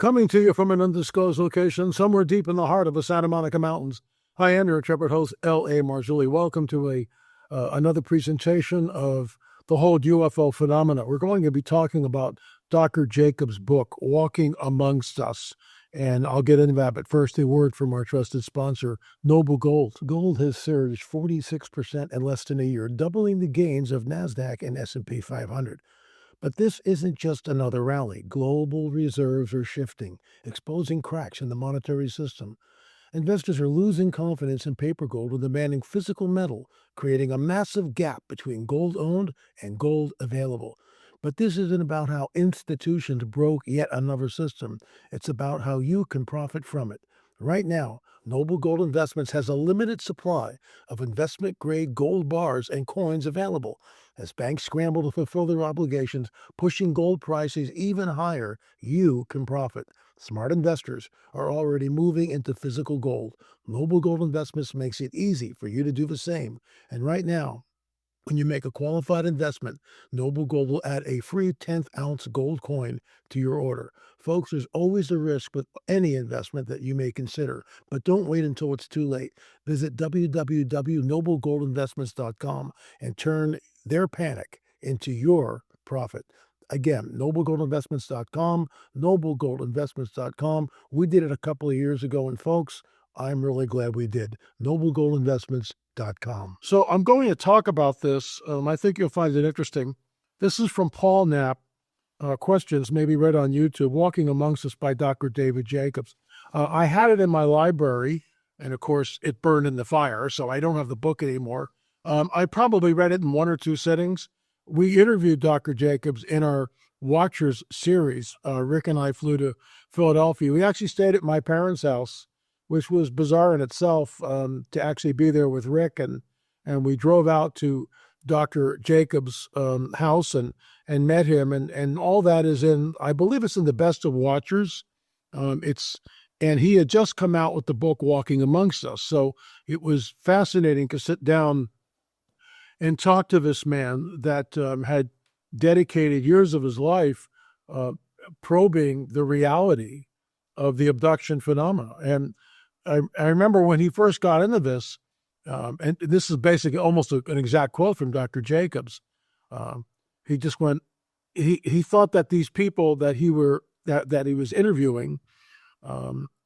Coming to you from an undisclosed location somewhere deep in the heart of the Santa Monica Mountains. Hi, I'm your intrepid host, L.A. Marzulli. Welcome to another presentation of the whole UFO phenomena. We're going to be talking about Dr. Jacobs' book, Walking Amongst Us. And I'll get into that, but first a word from our trusted sponsor, Noble Gold. Gold has surged 46% in less than a year, doubling the gains of NASDAQ and S&P 500. But this isn't just another rally. Global reserves are shifting, exposing cracks in the monetary system. Investors are losing confidence in paper gold and demanding physical metal, creating a massive gap between gold owned and gold available. But this isn't about how institutions broke yet another system. It's about how you can profit from it. Right now, Noble Gold Investments has a limited supply of investment-grade gold bars and coins available. As banks scramble to fulfill their obligations, pushing gold prices even higher, you can profit. Smart investors are already moving into physical gold. Noble Gold Investments makes it easy for you to do the same. And right now, when you make a qualified investment, Noble Gold will add a free 10th ounce gold coin to your order. Folks, there's always a risk with any investment that you may consider, but don't wait until it's too late. Visit www.noblegoldinvestments.com and turn their panic into your profit. Again, noblegoldinvestments.com, noblegoldinvestments.com. We did it a couple of years ago, and folks, I'm really glad we did. noblegoldinvestments.com. So I'm going to talk about this. I think you'll find it interesting. This is from Paul Knapp. Questions may be read on YouTube. Walking Amongst Us by Dr. David Jacobs. I had it in my library, and of course, it burned in the fire, so I don't have the book anymore. I probably read it in one or two sittings. We interviewed Dr. Jacobs in our Watchers series. Rick and I flew to Philadelphia. We actually stayed at my parents' house, which was bizarre in itself, to actually be there with Rick. And we drove out to Dr. Jacobs' house and met him. And all that is in, I believe it's in the Best of Watchers. And he had just come out with the book Walking Amongst Us. So it was fascinating to sit down and talk to this man that had dedicated years of his life probing the reality of the abduction phenomena. And I remember when he first got into this, and this is basically almost an exact quote from Dr. Jacobs. He just went, he thought that these people that he was interviewing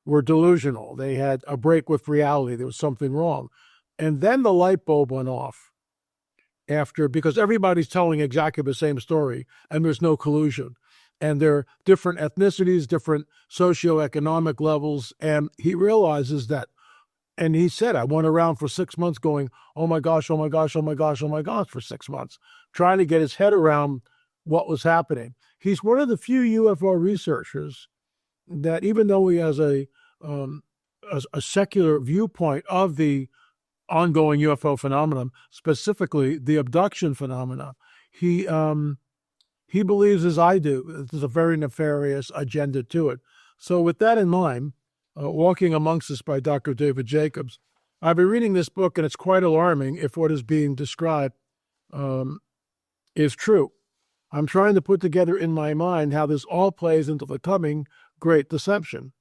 were delusional. They had a break with reality. There was something wrong. And then the light bulb went off because everybody's telling exactly the same story and there's no collusion. And they're different ethnicities, different socioeconomic levels. And he realizes that, and he said, I went around for 6 months going, oh my gosh, oh my gosh, oh my gosh, oh my gosh, for 6 months, trying to get his head around what was happening. He's one of the few UFO researchers that, even though he has a secular viewpoint of the ongoing UFO phenomenon, specifically the abduction phenomena, he believes, as I do, there's a very nefarious agenda to it. So with that in mind, Walking Amongst Us by Dr. David Jacobs, I've been reading this book, and it's quite alarming if what is being described is true. I'm trying to put together in my mind how this all plays into the coming Great Deception.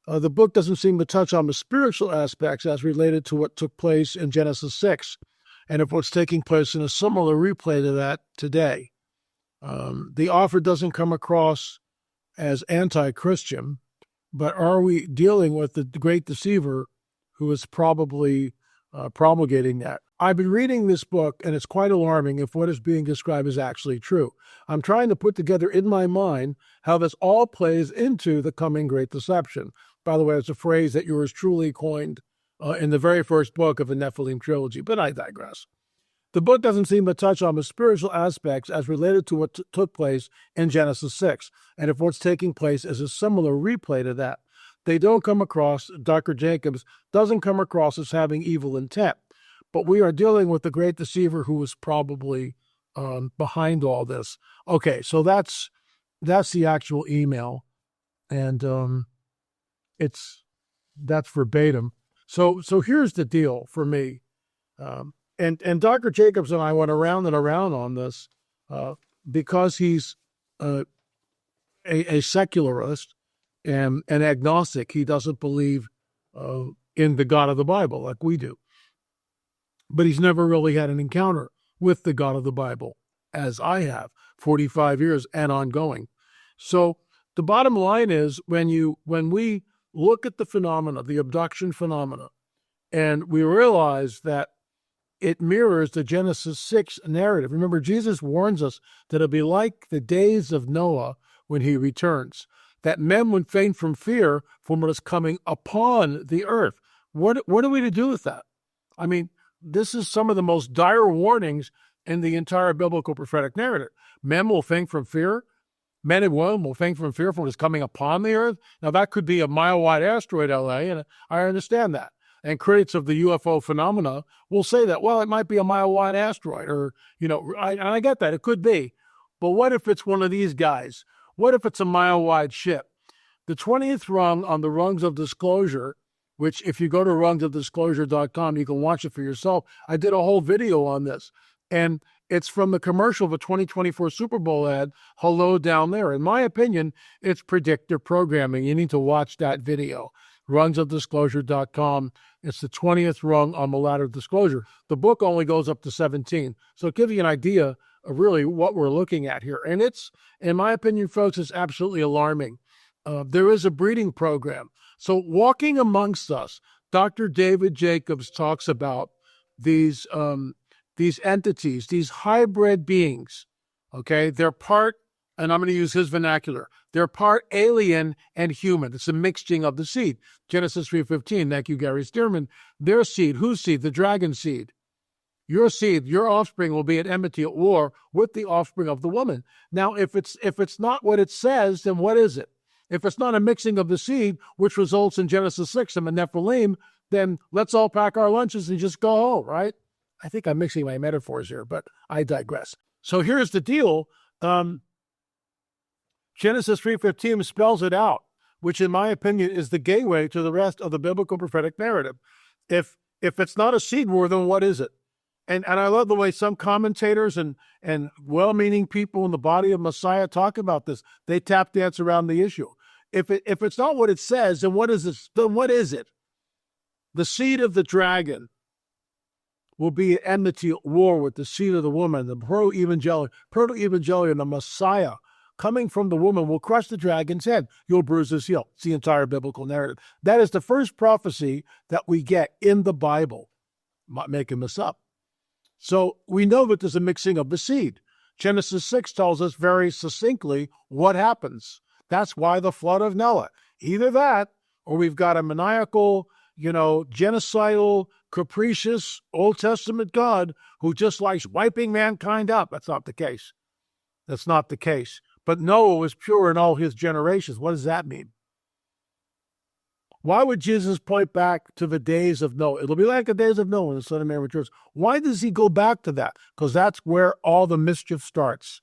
The book doesn't seem to touch on the spiritual aspects as related to what took place in Genesis 6, and of what's taking place in a similar replay to that today. The author doesn't come across as anti-Christian, but are we dealing with the great deceiver who is probably promulgating that? I've been reading this book, and it's quite alarming if what is being described is actually true. I'm trying to put together in my mind how this all plays into the coming Great Deception. By the way, it's a phrase that yours truly coined in the very first book of the Nephilim trilogy, but I digress. The book doesn't seem to touch on the spiritual aspects as related to what took place in Genesis 6, and if what's taking place is a similar replay to that. They don't come across, Dr. Jacobs doesn't come across as having evil intent, but we are dealing with the great deceiver who was probably behind all this. Okay, so that's the actual email, and that's verbatim. So here's the deal for me. And Dr. Jacobs and I went around and around on this because he's a secularist and an agnostic. He doesn't believe in the God of the Bible like we do. But he's never really had an encounter with the God of the Bible, as I have, 45 years and ongoing. So the bottom line is, when we look at the phenomena, the abduction phenomena, and we realize that it mirrors the Genesis 6 narrative. Remember, Jesus warns us that it'll be like the days of Noah when he returns, that men would faint from fear from what is coming upon the earth. What are we to do with that? I mean, this is some of the most dire warnings in the entire biblical prophetic narrative. Men will faint from fear. Men and women will faint from fear from what is coming upon the earth. Now, that could be a mile-wide asteroid, LA, and I understand that. And critics of the UFO phenomena will say that, well, it might be a mile-wide asteroid, or, I get that. It could be. But what if it's one of these guys? What if it's a mile-wide ship? The 20th rung on the rungs of disclosure, which if you go to rungsofdisclosure.com, you can watch it for yourself. I did a whole video on this. And it's from the commercial of a 2024 Super Bowl ad, Hello Down There. In my opinion, it's predictive programming. You need to watch that video. Rungsofdisclosure.com. It's the 20th rung on the ladder of disclosure. The book only goes up to 17. So it gives you an idea of really what we're looking at here. And it's, in my opinion, folks, it's absolutely alarming. There is a breeding program. So walking amongst us, Dr. David Jacobs talks about these entities, these hybrid beings, okay? They're part, and I'm going to use his vernacular, they're part alien and human. It's a mixing of the seed. Genesis 3:15, thank you, Gary Stearman. Their seed, whose seed? The dragon seed. Your seed, your offspring will be at enmity, at war with the offspring of the woman. Now, if it's not what it says, then what is it? If it's not a mixing of the seed, which results in Genesis 6 and the Nephilim, then let's all pack our lunches and just go home, right? I think I'm mixing my metaphors here, but I digress. So here's the deal. Genesis 3:15 spells it out, which in my opinion is the gateway to the rest of the biblical prophetic narrative. If it's not a seed war, then what is it? And I love the way some commentators and well-meaning people in the body of Messiah talk about this. They tap dance around the issue. If it's not what it says, then what is this? Then what is it? The seed of the dragon will be at enmity, at war with the seed of the woman, the proto-evangelion, the Messiah coming from the woman will crush the dragon's head. You'll bruise his heel. It's the entire biblical narrative. That is the first prophecy that we get in the Bible. I'm not making this up. So we know that there's a mixing of the seed. Genesis 6 tells us very succinctly what happens. That's why the flood of Noah. Either that, or we've got a maniacal, genocidal, capricious Old Testament God who just likes wiping mankind up. That's not the case. That's not the case. But Noah was pure in all his generations. What does that mean? Why would Jesus point back to the days of Noah? It'll be like the days of Noah when the Son of Man returns. Why does he go back to that? Because that's where all the mischief starts,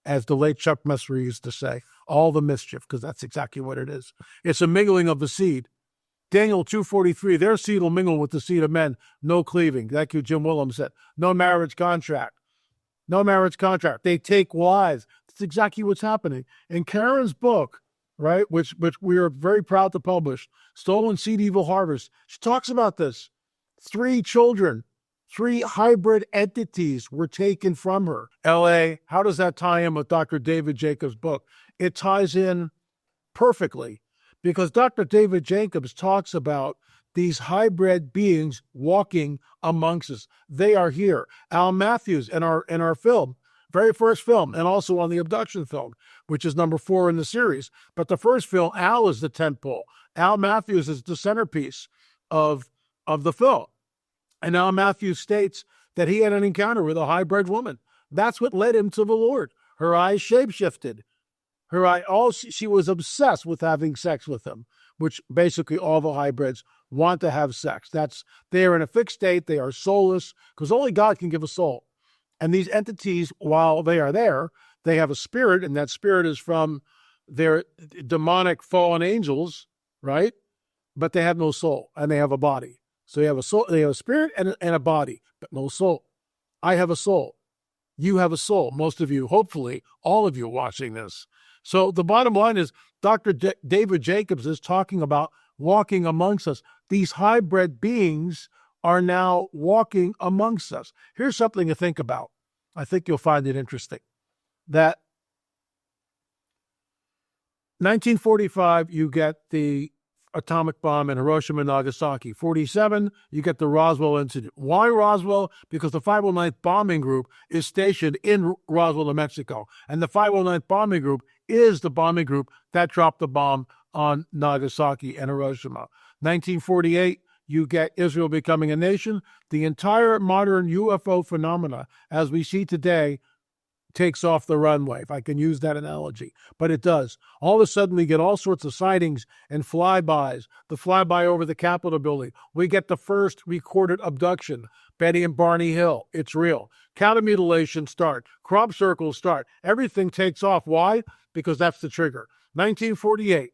as the late Chuck Messer used to say. All the mischief, because that's exactly what it is. It's a mingling of the seed. Daniel 2:43, their seed will mingle with the seed of men. No cleaving. Like you, Jim Willem said. No marriage contract. No marriage contract. They take wives. That's exactly what's happening. In Karen's book, right, which we are very proud to publish, Stolen Seed, Evil Harvest, she talks about this. 3 children, 3 hybrid entities were taken from her. L.A., how does that tie in with Dr. David Jacobs' book? It ties in perfectly because Dr. David Jacobs talks about these hybrid beings walking amongst us. They are here. Al Matthews in our film, very first film, and also on the abduction film, which is number 4 in the series. But the first film, Al is the tentpole. Al Matthews is the centerpiece of the film. And Al Matthews states that he had an encounter with a hybrid woman. That's what led him to the Lord. Her eyes shapeshifted. She was obsessed with having sex with him, which basically all the hybrids want to have sex. They are in a fixed state. They are soulless because only God can give a soul. And these entities, while they are there, they have a spirit, and that spirit is from their demonic fallen angels, right? But they have no soul, and they have a body. So they have a soul, they have a spirit and a body, but no soul. I have a soul. You have a soul. Most of you, hopefully, all of you watching this. So the bottom line is Dr. David Jacobs is talking about walking amongst us. These hybrid beings are now walking amongst us. Here's something to think about. I think you'll find it interesting. That 1945, you get the atomic bomb in Hiroshima and Nagasaki. 47, you get the Roswell incident. Why Roswell? Because the 509th Bombing Group is stationed in Roswell, New Mexico. And the 509th Bombing Group is the bombing group that dropped the bomb on Nagasaki and Hiroshima. 1948, you get Israel becoming a nation. The entire modern UFO phenomena, as we see today, takes off the runway, if I can use that analogy. But it does. All of a sudden, we get all sorts of sightings and flybys. The flyby over the Capitol building. We get the first recorded abduction. Betty and Barney Hill. It's real. Counter mutilation start. Crop circles start. Everything takes off. Why? Because that's the trigger. 1948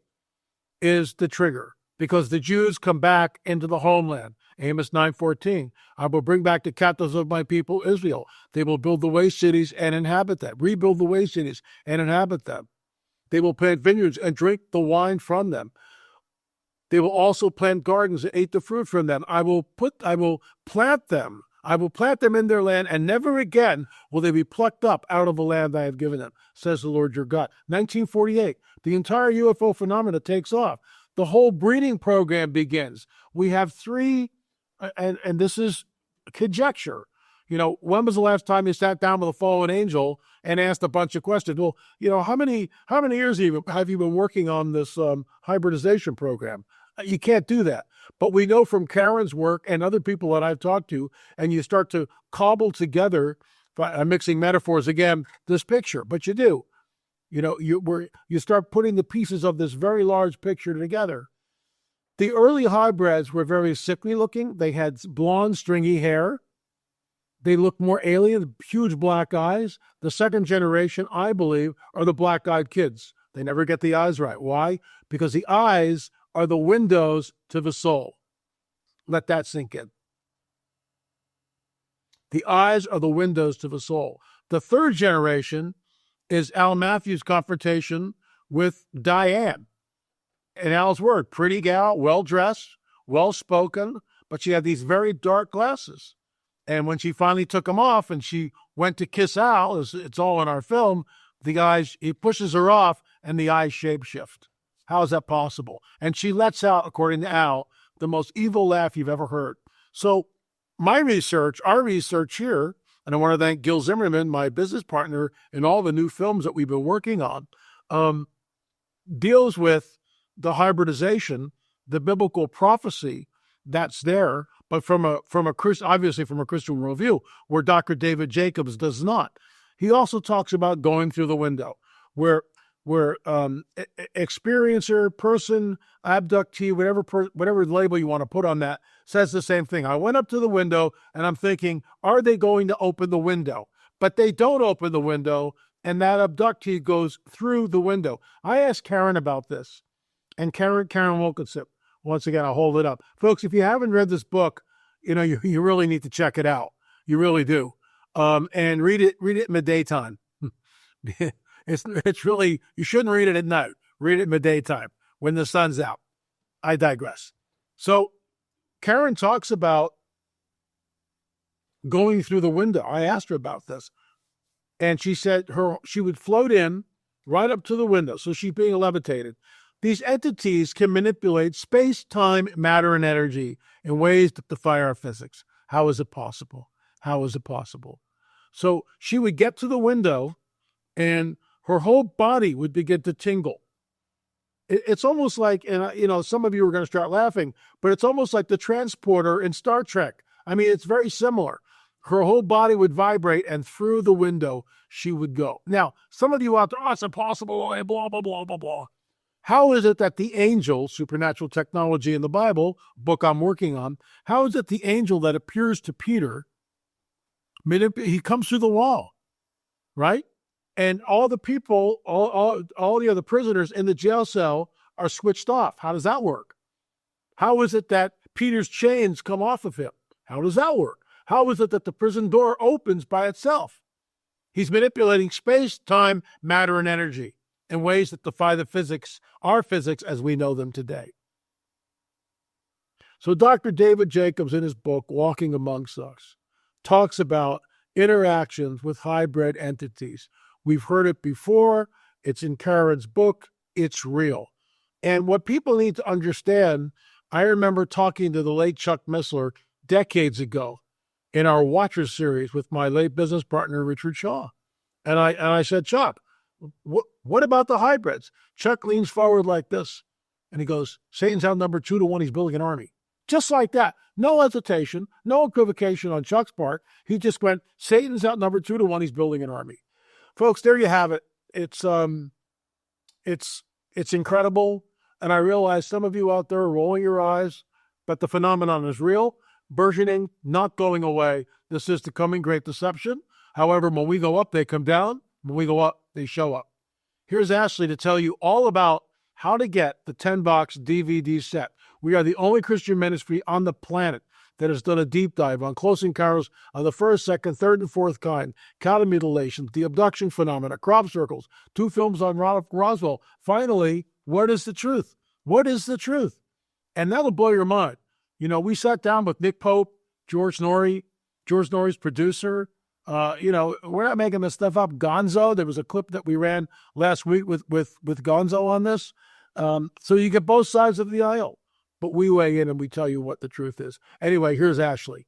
is the trigger. Because the Jews come back into the homeland. Amos 9:14. I will bring back the captives of my people Israel. They will build the waste cities and inhabit them. Rebuild the waste cities and inhabit them. They will plant vineyards and drink the wine from them. They will also plant gardens and eat the fruit from them. I will plant them. I will plant them in their land, and never again will they be plucked up out of the land I have given them, says the Lord your God. 1948. The entire UFO phenomena takes off. The whole breeding program begins. We have three, and this is conjecture. When was the last time you sat down with a fallen angel and asked a bunch of questions? Well, how many years have you been working on this hybridization program? You can't do that. But we know from Karen's work and other people that I've talked to, and you start to cobble together, I'm mixing metaphors again, this picture, but you do. You start putting the pieces of this very large picture together. The early hybrids were very sickly looking. They had blonde, stringy hair. They looked more alien, huge black eyes. The second generation, I believe, are the black-eyed kids. They never get the eyes right. Why? Because the eyes are the windows to the soul. Let that sink in. The eyes are the windows to the soul. The third generation is Al Matthews' confrontation with Diane. In Al's word, pretty gal, well-dressed, well-spoken, but she had these very dark glasses. And when she finally took them off and she went to kiss Al, it's all in our film, he pushes her off and the eyes shapeshift. How is that possible? And she lets out, according to Al, the most evil laugh you've ever heard. So our research here, and I want to thank Gil Zimmerman, my business partner, in all the new films that we've been working on, deals with the hybridization, the biblical prophecy that's there, but obviously from a Christian worldview, where Dr. David Jacobs does not. He also talks about going through the window, where experiencer, person, abductee, whatever label you want to put on that, says the same thing. I went up to the window and I'm thinking, are they going to open the window? But they don't open the window, and that abductee goes through the window. I asked Karen about this, and Karen Wilkinson, once again, I'll hold it up. Folks, if you haven't read this book, you really need to check it out. You really do. And read it in the daytime. It's really, you shouldn't read it at night. Read it in the daytime when the sun's out. I digress. So Karen talks about going through the window. I asked her about this, and she said she would float in right up to the window. So she's being levitated. These entities can manipulate space, time, matter, and energy in ways that defy our physics. How is it possible? How is it possible? So she would get to the window, and her whole body would begin to tingle. It's almost like, and some of you are going to start laughing, but it's almost like the transporter in Star Trek. I mean, it's very similar. Her whole body would vibrate, and through the window she would go. Now, some of you out there, it's impossible, blah, blah, blah, blah, blah. How is it that the angel, supernatural technology in the Bible, book I'm working on, how is it the angel that appears to Peter, he comes through the wall, right? And all the people, all the other prisoners in the jail cell are switched off. How does that work? How is it that Peter's chains come off of him? How does that work? How is it that the prison door opens by itself? He's manipulating space, time, matter, and energy. in ways that defy our physics as we know them today. So Dr. David Jacobs, in his book, Walking Amongst Us, talks about interactions with hybrid entities. We've heard it before. It's in Karen's book. It's real. And what people need to understand, I remember talking to the late Chuck Missler decades ago in our Watchers series with my late business partner, Richard Shaw. And I said, Chuck, what about the hybrids? Chuck leans forward like this, and he goes, Satan's outnumbered 2-1. He's building an army. Just like that. No hesitation, no equivocation on Chuck's part. He just went, Satan's outnumbered 2-1. He's building an army. Folks, there you have it. It's incredible. And I realize some of you out there are rolling your eyes, but the phenomenon is real, burgeoning, not going away. This is the coming great deception. However, when we go up, they come down. When we go up, they show up. Here's Ashley to tell you all about how to get the 10-box DVD set. We are the only Christian ministry on the planet that has done a deep dive on close encounters of the first, second, third, and fourth kind, cattle mutilations, the abduction phenomena, crop circles, 2 films on Roswell. Finally, what is the truth? What is the truth? And that'll blow your mind. You know, we sat down with Nick Pope, George Norrie's producer. We're not making this stuff up. Gonzo, there was a clip that we ran last week with Gonzo on this. So you get both sides of the aisle. But we weigh in and we tell you what the truth is. Anyway, here's Ashley.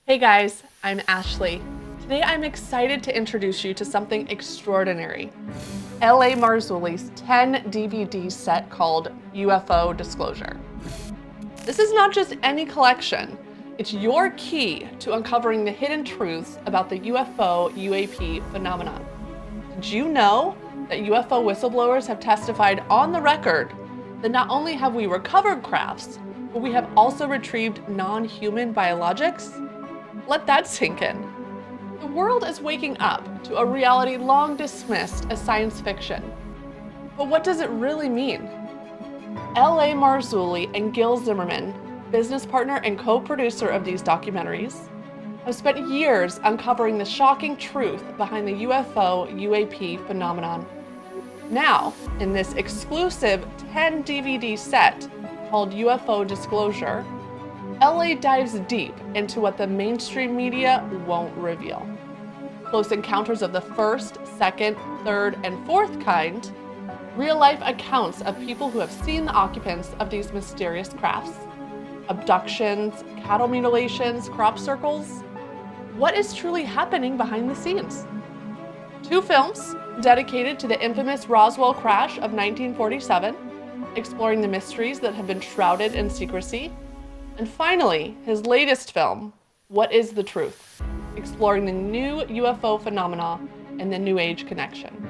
Hey guys, I'm Ashley. Today I'm excited to introduce you to something extraordinary. L.A. Marzulli's 10 DVD set called UFO Disclosure. This is not just any collection. It's your key to uncovering the hidden truths about the UFO UAP phenomenon. Did you know that UFO whistleblowers have testified on the record that not only have we recovered crafts, but we have also retrieved non-human biologics? Let that sink in. The world is waking up to a reality long dismissed as science fiction. But what does it really mean? L.A. Marzulli and Gil Zimmerman, business partner and co-producer of these documentaries, have spent years uncovering the shocking truth behind the UFO UAP phenomenon. Now, in this exclusive 10 DVD set called UFO Disclosure, LA dives deep into what the mainstream media won't reveal. Close encounters of the first, second, third, and fourth kind, real-life accounts of people who have seen the occupants of these mysterious crafts, abductions, cattle mutilations, crop circles. What is truly happening behind the scenes? 2 films dedicated to the infamous Roswell crash of 1947, exploring the mysteries that have been shrouded in secrecy. And finally, his latest film, What is the Truth? Exploring the new UFO phenomena and the New Age connection.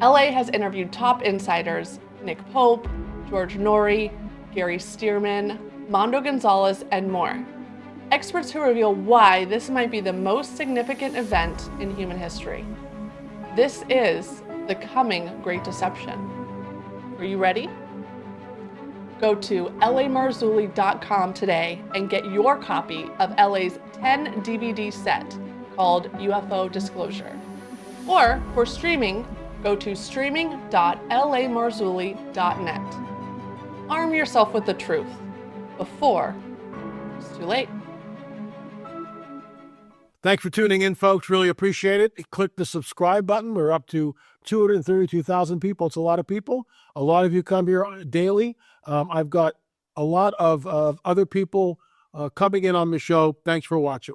LA has interviewed top insiders Nick Pope, George Norrie, Gary Stearman, Mondo Gonzalez, and more. Experts who reveal why this might be the most significant event in human history. This is the coming Great Deception. Are you ready? Go to lamarzulli.com today and get your copy of LA's 10 DVD set called UFO Disclosure. Or for streaming, go to streaming.lamarzulli.net. Arm yourself with the truth before it's too late. Thanks for tuning in, folks. Really appreciate it. Click the subscribe button. We're up to 232,000 people. It's a lot of people. A lot of you come here daily. I've got a lot of other people coming in on the show. Thanks for watching.